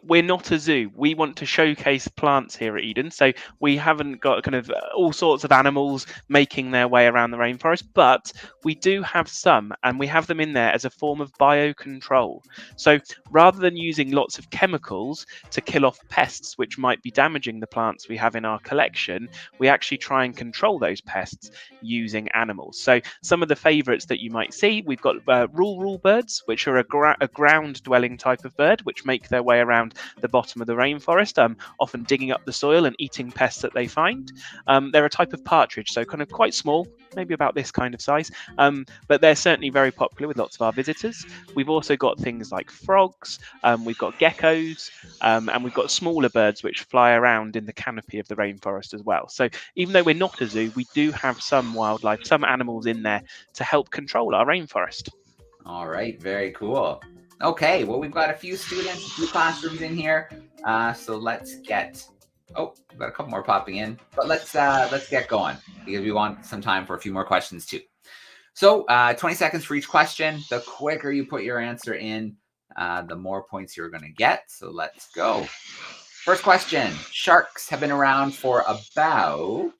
we're not a zoo. We want to showcase plants here at Eden. So we haven't got kind of all sorts of animals making their way around the rainforest, but we do have some, and we have them in there as a form of biocontrol. So rather than using lots of chemicals to kill off pests, which might be damaging the plants we have in our collection, we actually try and control those pests using animals. So some of the favorites that you might see, we've got rural birds, which are a ground dwelling type of bird, which make their way around the bottom of the rainforest, often digging up the soil and eating pests that they find. They're a type of partridge, so kind of quite small, maybe about this kind of size, but they're certainly very popular with lots of our visitors. We've also got things like frogs, we've got geckos, and we've got smaller birds which fly around in the canopy of the rainforest as well. So even though we're not a zoo, we do have some wildlife, some animals in there to help control our rainforest. All right, very cool. Okay, well, we've got a few students, a few classrooms in here. So let's get, we've got a couple more popping in, but let's get going because we want some time for a few more questions too. So 20 seconds for each question. The quicker you put your answer in, the more points you're going to get. So let's go. First question. Sharks have been around for about,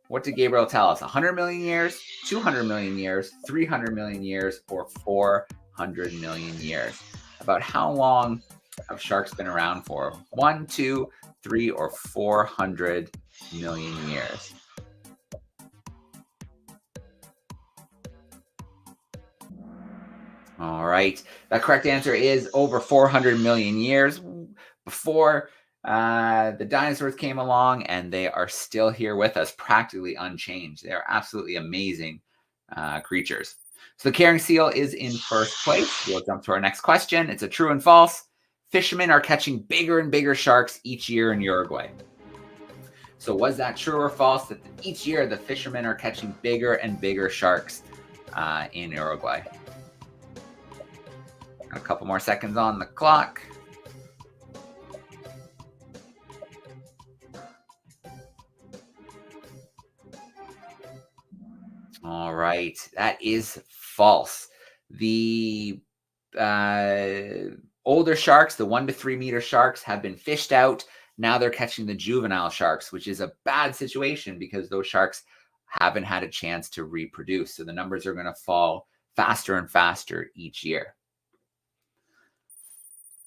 what did Gabriel tell us? 100 million years, 200 million years, 300 million years, or 400 million years? About how long have sharks been around for? 1, 2, 3, or 400 million years? All right. The correct answer is over 400 million years before the dinosaurs came along, and they are still here with us, practically unchanged. They are absolutely amazing creatures. So the carrying seal is in first place. We'll jump to our next question. It's a true and false. Fishermen are catching bigger and bigger sharks each year in Uruguay. So was that true or false that each year the fishermen are catching bigger and bigger sharks in Uruguay? A couple more seconds on the clock. All right, that is false. The older sharks, the 1 to 3 meter sharks, have been fished out. Now they're catching the juvenile sharks, which is a bad situation because those sharks haven't had a chance to reproduce. So the numbers are going to fall faster and faster each year.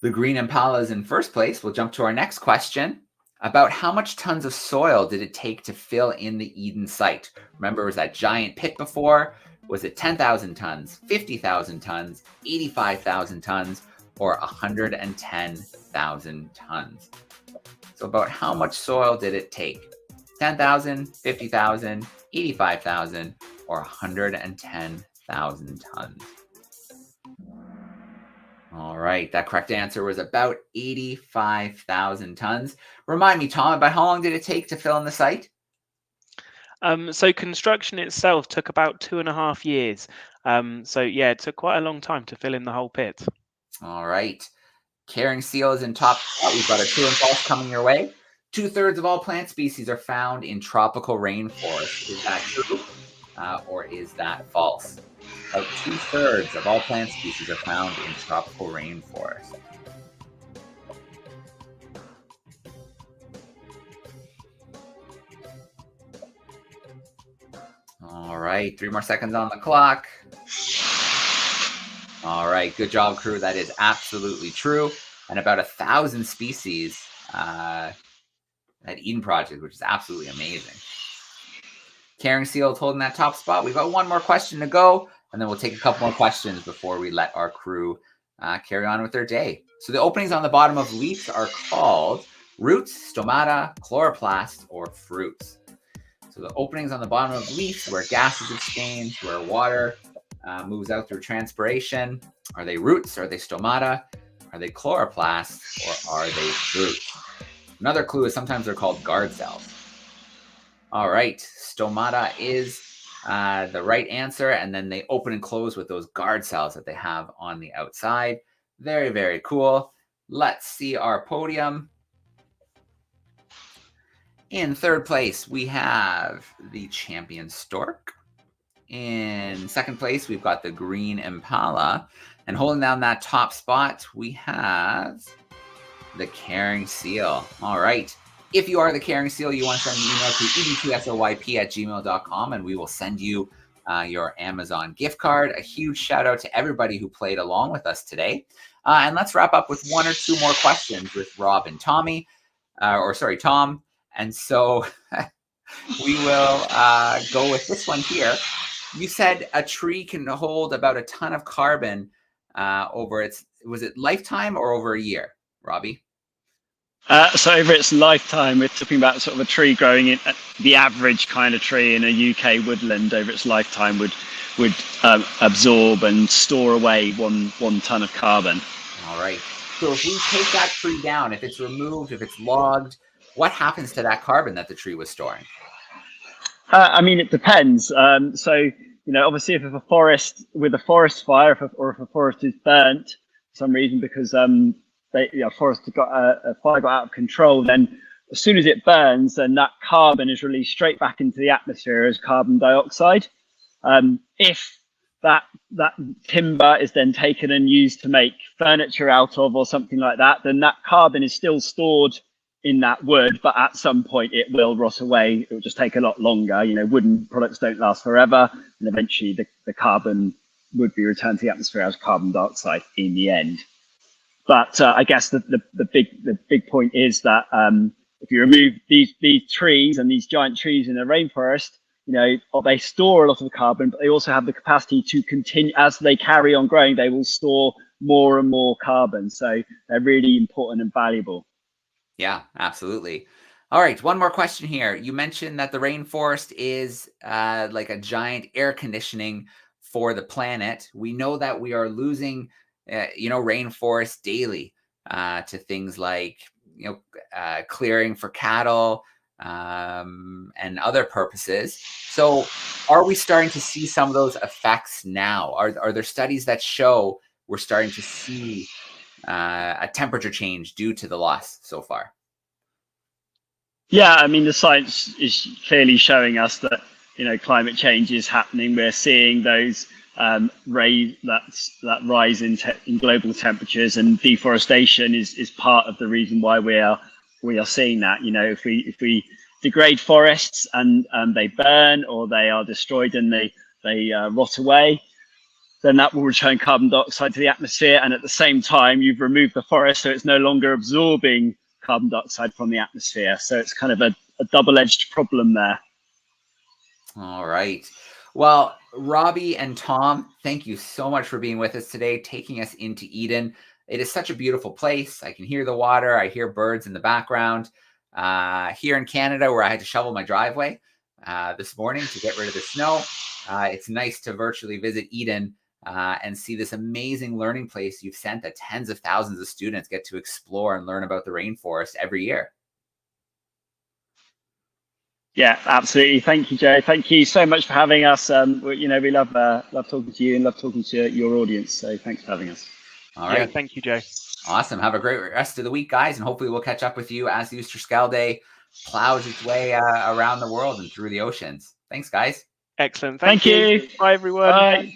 The green impala is in first place. We'll jump to our next question. About how much tons of soil did it take to fill in the Eden site? Remember, it was that giant pit before? Was it 10,000 tons, 50,000 tons, 85,000 tons, or 110,000 tons? So about how much soil did it take? 10,000, 50,000, 85,000, or 110,000 tons? All right, that correct answer was about 85,000 tons. Remind me, Tom, about how long did it take to fill in the site? So construction itself took about 2.5 years. So yeah, it took quite a long time to fill in the whole pit. All right. Carrying seal is in top spot. We've got a true and false coming your way. 2/3 of all plant species are found in tropical rainforests. Is that true or is that false? About 2/3 of all plant species are found in tropical rainforests. All right, 3 more seconds on the clock. All right, good job, crew. That is absolutely true. And about 1,000 species at Eden Project, which is absolutely amazing. Carrying seal is holding that top spot. We've got one more question to go, and then we'll take a couple more questions before we let our crew carry on with their day. So the openings on the bottom of leaves are called roots, stomata, chloroplasts, or fruits. So the openings on the bottom of leaves where gases exchange, where water moves out through transpiration. Are they roots? Are they stomata? Are they chloroplasts? Or are they fruits? Another clue is sometimes they're called guard cells. All right, stomata is the right answer, and then they open and close with those guard cells that they have on the outside. Very, very cool. Let's see our podium. In third place, we have the champion stork. In second place, we've got the green impala. And holding down that top spot, we have the caring seal. All right. If you are the caring seal, you want to send an email to edtsoyp@gmail.com, and we will send you your Amazon gift card. A huge shout out to everybody who played along with us today. And let's wrap up with one or two more questions with Rob and Tom. And so we will go with this one here. You said a tree can hold about a ton of carbon over its, was it lifetime or over a year, Robbie? So over its lifetime, we're talking about sort of a tree growing in the average kind of tree in a UK woodland over its lifetime would absorb and store away one ton of carbon. All right. So if we take that tree down, if it's removed, if it's logged, what happens to that carbon that the tree was storing? I mean, it depends. So, you know, obviously if a forest with a forest fire, or if a forest is burnt for some reason because forest a fire got out of control, then as soon as it burns, then that carbon is released straight back into the atmosphere as carbon dioxide. If that timber is then taken and used to make furniture out of or something like that, then that carbon is still stored in that wood, but at some point it will rot away. It will just take a lot longer. You know, wooden products don't last forever, and eventually the carbon would be returned to the atmosphere as carbon dioxide in the end. But I guess the big point is that if you remove these trees and these giant trees in a rainforest, you know, they store a lot of carbon, but they also have the capacity to continue, as they carry on growing, they will store more and more carbon. So they're really important and valuable. Yeah, absolutely. All right, one more question here. You mentioned that the rainforest is like a giant air conditioning for the planet. We know that we are losing, rainforest daily to things like, clearing for cattle and other purposes. So are we starting to see some of those effects now? Are there studies that show we're starting to see a temperature change due to the loss so far? Yeah, I mean, the science is clearly showing us that, you know, climate change is happening. We're seeing those that rise in global temperatures, and deforestation is part of the reason why we are seeing that. You know, if we degrade forests and they burn or they are destroyed and they rot away, then that will return carbon dioxide to the atmosphere. And at the same time, you've removed the forest, so it's no longer absorbing carbon dioxide from the atmosphere. So it's kind of a double-edged problem there. All right. Well, Robbie and Tom, thank you so much for being with us today, taking us into Eden. It is such a beautiful place. I can hear the water. I hear birds in the background. Here in Canada, where I had to shovel my driveway this morning to get rid of the snow, it's nice to virtually visit Eden and see this amazing learning place you've sent that tens of thousands of students get to explore and learn about the rainforest every year. Yeah, absolutely. Thank you, Joe. Thank you so much for having us. We love talking to you and love talking to your audience. So thanks for having us. All right. Yeah, thank you, Joe. Awesome. Have a great rest of the week, guys. And hopefully we'll catch up with you as the Oosterschelde plows its way around the world and through the oceans. Thanks, guys. Excellent. Thank you. Bye, everyone. Bye.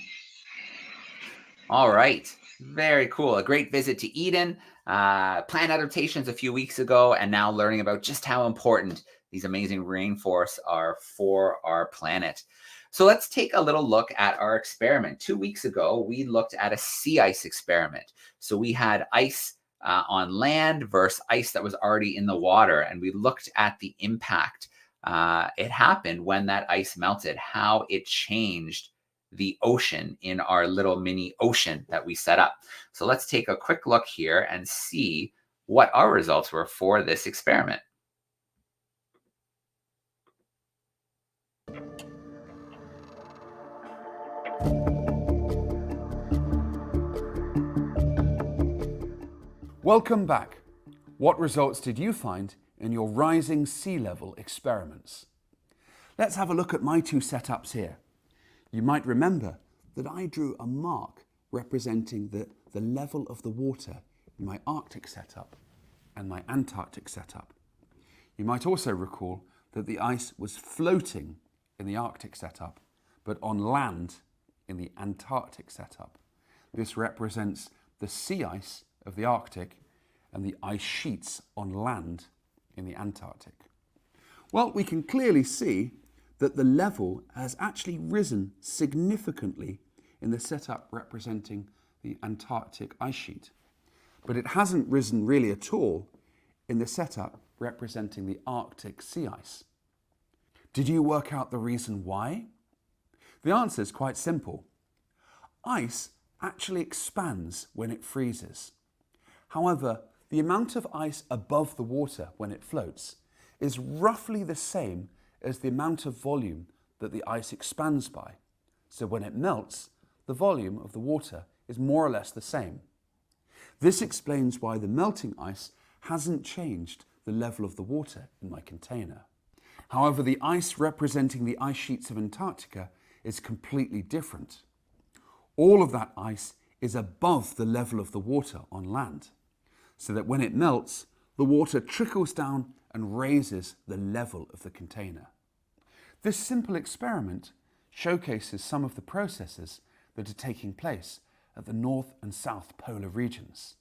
All right. Very cool. A great visit to Eden. Plant adaptations a few weeks ago, and now learning about just how important these amazing rainforests are for our planet. So let's take a little look at our experiment. 2 weeks ago, we looked at a sea ice experiment. So we had ice on land versus ice that was already in the water, and we looked at the impact it happened when that ice melted, how it changed the ocean in our little mini ocean that we set up. So let's take a quick look here and see what our results were for this experiment. Welcome back. What results did you find in your rising sea level experiments? Let's have a look at my two setups here. You might remember that I drew a mark representing the level of the water in my Arctic setup and my Antarctic setup. You might also recall that the ice was floating in the Arctic setup, but on land in the Antarctic setup. This represents the sea ice of the Arctic and the ice sheets on land in the Antarctic. Well, we can clearly see that the level has actually risen significantly in the setup representing the Antarctic ice sheet, but it hasn't risen really at all in the setup representing the Arctic sea ice. Did you work out the reason why? The answer is quite simple. Ice actually expands when it freezes. However, the amount of ice above the water when it floats is roughly the same as the amount of volume that the ice expands by. So when it melts, the volume of the water is more or less the same. This explains why the melting ice hasn't changed the level of the water in my container. However, the ice representing the ice sheets of Antarctica is completely different. All of that ice is above the level of the water on land, so that when it melts, the water trickles down and raises the level of the container. This simple experiment showcases some of the processes that are taking place at the North and South polar regions.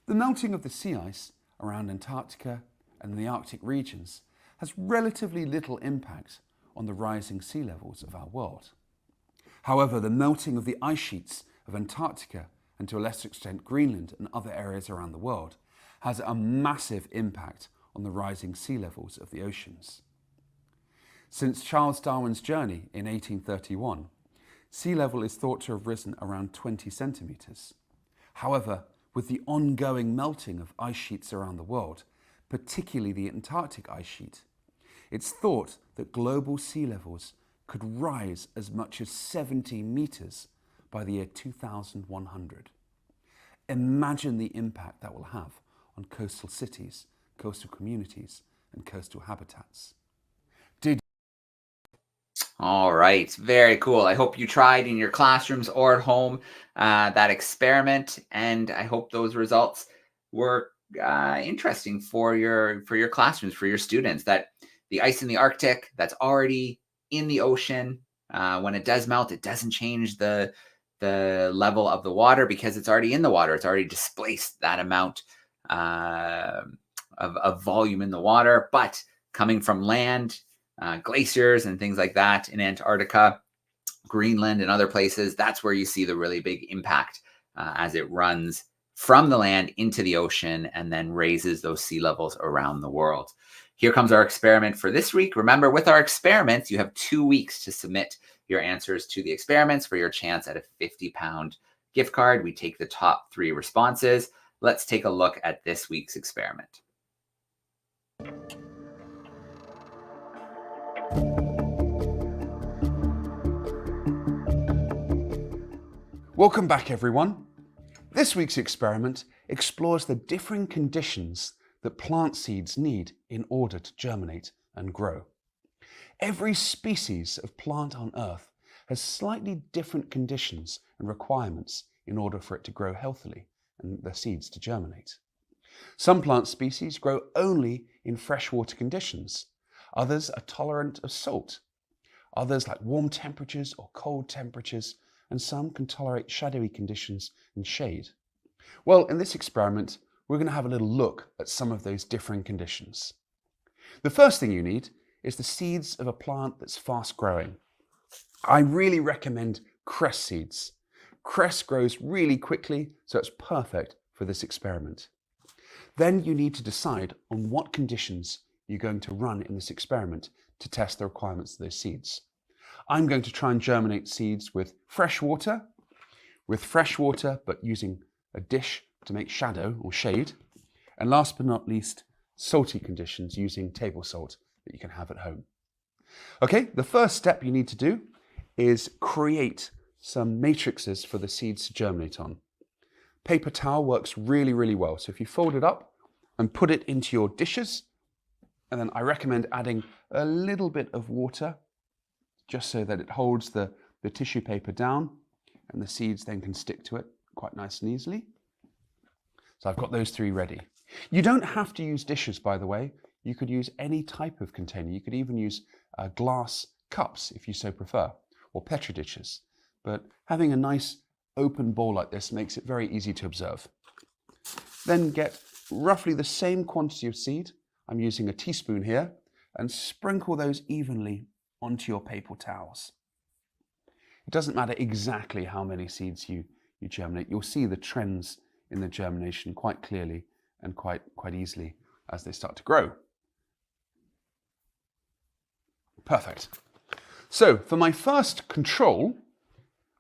The melting of the sea ice around Antarctica and the Arctic regions has relatively little impact on the rising sea levels of our world. However, the melting of the ice sheets of Antarctica and to a lesser extent Greenland and other areas around the world has a massive impact on the rising sea levels of the oceans. Since Charles Darwin's journey in 1831, sea level is thought to have risen around 20 centimetres. However, with the ongoing melting of ice sheets around the world, particularly the Antarctic ice sheet, it's thought that global sea levels could rise as much as 70 metres by the year 2100. Imagine the impact that will have on coastal cities, coastal communities, and coastal habitats. All right, very cool. I hope you tried in your classrooms or at home that experiment, and I hope those results were interesting for your classrooms, for your students. That the ice in the Arctic that's already in the ocean, when it does melt, it doesn't change the level of the water because it's already in the water. It's already displaced that amount of volume in the water. But coming from land, glaciers and things like that in Antarctica, Greenland and other places, that's where you see the really big impact as it runs from the land into the ocean and then raises those sea levels around the world. Here comes our experiment for this week. Remember, with our experiments, you have 2 weeks to submit your answers to the experiments for your chance at a £50 gift card. We take the top 3 responses. Let's take a look at this week's experiment. Welcome back, everyone. This week's experiment explores the differing conditions that plant seeds need in order to germinate and grow. Every species of plant on Earth has slightly different conditions and requirements in order for it to grow healthily and the seeds to germinate. Some plant species grow only in freshwater conditions. Others are tolerant of salt. Others like warm temperatures or cold temperatures, and some can tolerate shadowy conditions and shade. Well, in this experiment, we're going to have a little look at some of those differing conditions. The first thing you need is the seeds of a plant that's fast growing. I really recommend cress seeds. Cress grows really quickly, so it's perfect for this experiment. Then you need to decide on what conditions you're going to run in this experiment to test the requirements of those seeds. I'm going to try and germinate seeds with fresh water, but using a dish to make shadow or shade. And last but not least, salty conditions using table salt that you can have at home. Okay, the first step you need to do is create some matrices for the seeds to germinate on. Paper towel works really, really well. So if you fold it up and put it into your dishes, and then I recommend adding a little bit of water just so that it holds the tissue paper down and the seeds then can stick to it quite nice and easily. So I've got those three ready. You don't have to use dishes, by the way. You could use any type of container. You could even use glass cups if you so prefer, or Petri dishes. But having a nice open bowl like this makes it very easy to observe. Then get roughly the same quantity of seed. I'm using a teaspoon here, and sprinkle those evenly onto your paper towels. It doesn't matter exactly how many seeds you germinate. You'll see the trends in the germination quite clearly and quite easily as they start to grow. Perfect. So for my first control,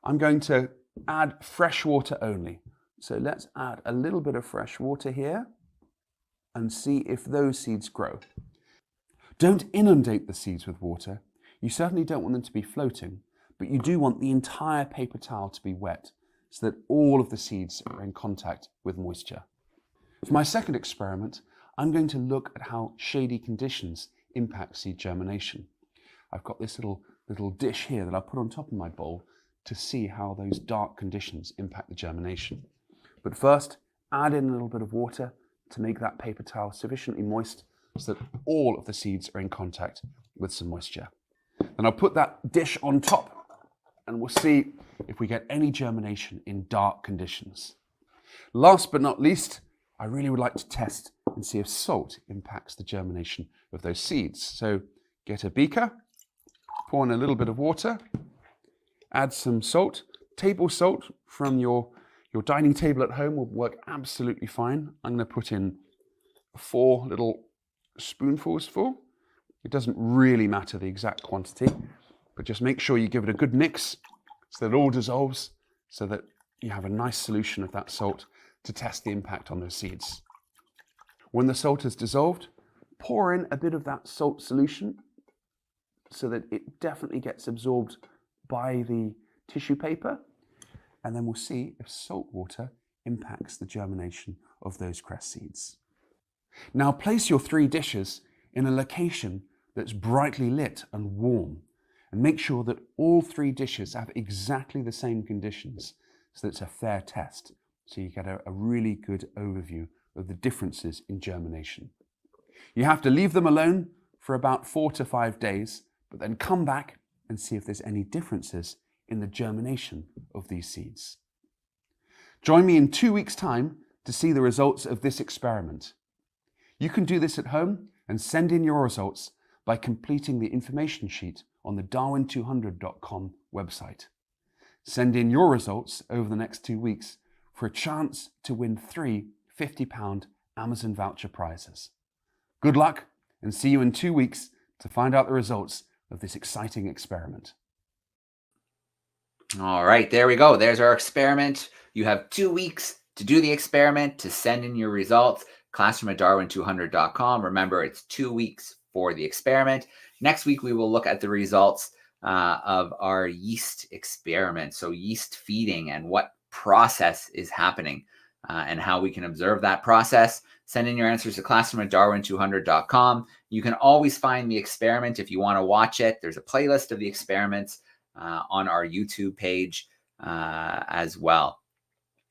I'm going to add fresh water only. So let's add a little bit of fresh water here and see if those seeds grow. Don't inundate the seeds with water. You certainly don't want them to be floating, but you do want the entire paper towel to be wet so that all of the seeds are in contact with moisture. For my second experiment, I'm going to look at how shady conditions impact seed germination. I've got this little dish here that I'll put on top of my bowl to see how those dark conditions impact the germination. But first, add in a little bit of water to make that paper towel sufficiently moist so that all of the seeds are in contact with some moisture. Then I'll put that dish on top and we'll see if we get any germination in dark conditions. Last but not least, I really would like to test and see if salt impacts the germination of those seeds. So get a beaker, pour in a little bit of water, add some salt. Table salt from your dining table at home will work absolutely fine. I'm going to put in 4 little spoonfuls full. It doesn't really matter the exact quantity, but just make sure you give it a good mix so that it all dissolves, so that you have a nice solution of that salt to test the impact on those seeds. When the salt is dissolved, pour in a bit of that salt solution so that it definitely gets absorbed by the tissue paper, and then we'll see if salt water impacts the germination of those cress seeds. Now place your 3 dishes in a location that's brightly lit and warm, and make sure that all 3 dishes have exactly the same conditions so that it's a fair test, so you get a really good overview of the differences in germination. You have to leave them alone for about 4 to 5 days, but then come back and see if there's any differences in the germination of these seeds. Join me in 2 weeks' time to see the results of this experiment. You can do this at home and send in your results by completing the information sheet on the DARWIN200.com website. Send in your results over the next 2 weeks for a chance to win 3 £50 Amazon voucher prizes. Good luck, and see you in 2 weeks to find out the results of this exciting experiment. All right, there we go. There's our experiment. You have 2 weeks to do the experiment, to send in your results. Classroom at darwin200.com. Remember, it's 2 weeks for the experiment. Next week, we will look at the results of our yeast experiment. So yeast feeding and what process is happening and how we can observe that process. Send in your answers to classroom at darwin200.com. You can always find the experiment if you want to watch it. There's a playlist of the experiments on our YouTube page as well.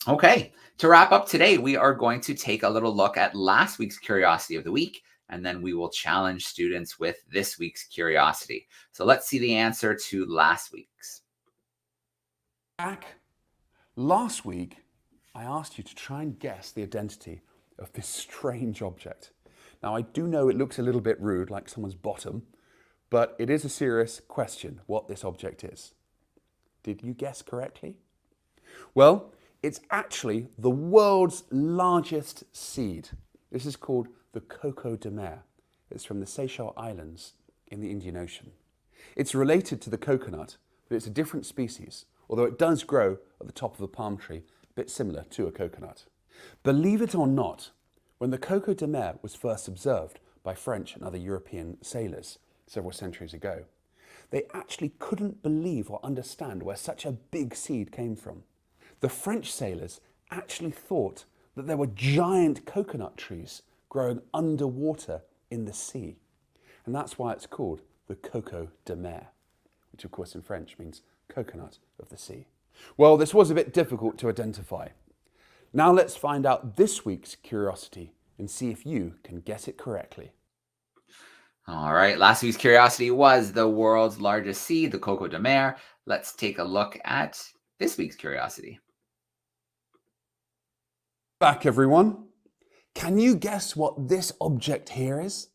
Okay, to wrap up today, we are going to take a little look at last week's Curiosity of the Week, and then we will challenge students with this week's Curiosity. So let's see the answer to last week's. Last week, I asked you to try and guess the identity of this strange object. Now, I do know it looks a little bit rude, like someone's bottom, but it is a serious question what this object is. Did you guess correctly? Well, it's actually the world's largest seed. This is called the coco de mer. It's from the Seychelles Islands in the Indian Ocean. It's related to the coconut, but it's a different species, although it does grow at the top of a palm tree, a bit similar to a coconut. Believe it or not, when the coco de mer was first observed by French and other European sailors several centuries ago, they actually couldn't believe or understand where such a big seed came from. The French sailors actually thought that there were giant coconut trees growing underwater in the sea. And that's why it's called the coco de mer, which of course in French means coconut of the sea. Well, this was a bit difficult to identify. Now let's find out this week's curiosity and see if you can get it correctly. All right, last week's curiosity was the world's largest sea, the Coco de Mer. Let's take a look at this week's curiosity. Back everyone. Can you guess what this object here is?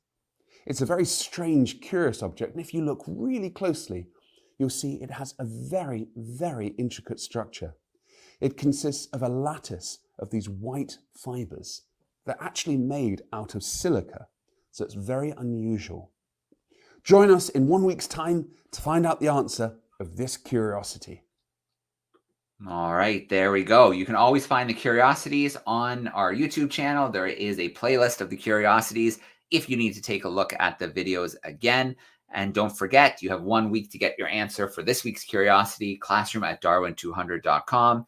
It's a very strange, curious object, and if you look really closely, you'll see it has a very, very intricate structure. It consists of a lattice of these white fibers. They're actually made out of silica, so it's very unusual. Join us in 1 week's time to find out the answer of this curiosity. All right, there we go. You can always find the curiosities on our YouTube channel. There is a playlist of the curiosities if you need to take a look at the videos again. And don't forget, you have 1 week to get your answer for this week's curiosity, classroom@darwin200.com.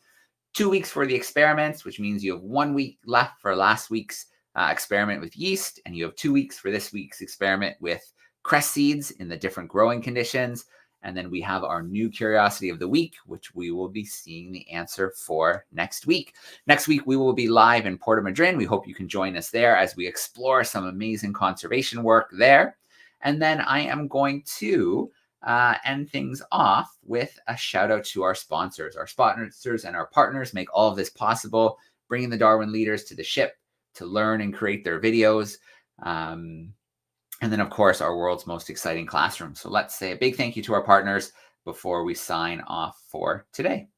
2 weeks for the experiments, which means you have 1 week left for last week's experiment with yeast, and you have 2 weeks for this week's experiment with cress seeds in the different growing conditions. And then we have our new curiosity of the week, which we will be seeing the answer for next week. Next week, we will be live in Puerto Madryn. We hope you can join us there as we explore some amazing conservation work there. And then I am going to end things off with a shout out to our sponsors. Our sponsors and our partners make all of this possible, bringing the Darwin leaders to the ship to learn and create their videos. And then, of course, our world's most exciting classroom. So let's say a big thank you to our partners before we sign off for today.